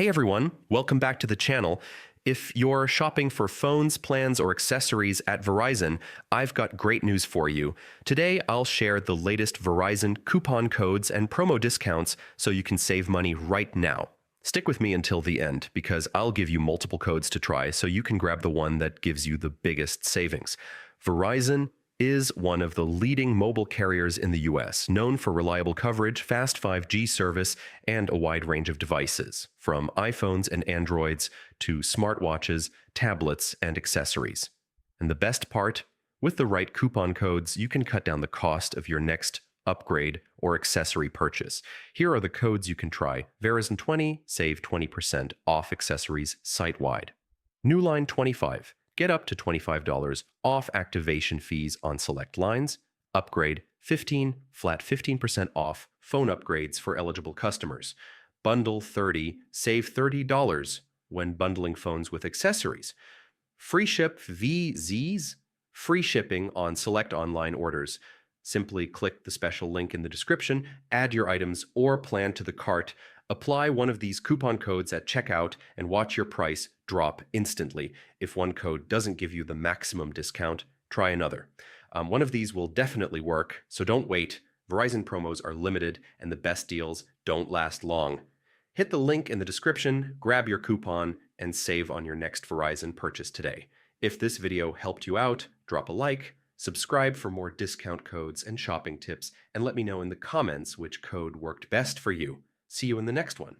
Hey everyone, welcome back to the channel. If you're shopping for phones, plans, or accessories at Verizon, I've got great news for you. Today, I'll share the latest Verizon coupon codes and promo discounts so you can save money right now. Stick with me until the end because I'll give you multiple codes to try so you can grab the one that gives you the biggest savings. Verizon is one of the leading mobile carriers in the US, known for reliable coverage, fast 5G service, and a wide range of devices, from iPhones and Androids to smartwatches, tablets, and accessories. And the best part, with the right coupon codes, you can cut down the cost of your next upgrade or accessory purchase. Here are the codes you can try. Verizon 20, save 20% off accessories site-wide. New line 25. Get up to $25 off activation fees on select lines. Upgrade 15, flat 15% off phone upgrades for eligible customers. Bundle 30, save $30 when bundling phones with accessories. Free ship VZs, free shipping on select online orders. Simply click the special link in the description, add your items or plan to the cart. Apply one of these coupon codes at checkout and watch your price drop instantly. If one code doesn't give you the maximum discount, try another. One of these will definitely work, so don't wait. Verizon promos are limited and the best deals don't last long. Hit the link in the description, grab your coupon, and save on your next Verizon purchase today. If this video helped you out, drop a like, subscribe for more discount codes and shopping tips, and let me know in the comments which code worked best for you. See you in the next one.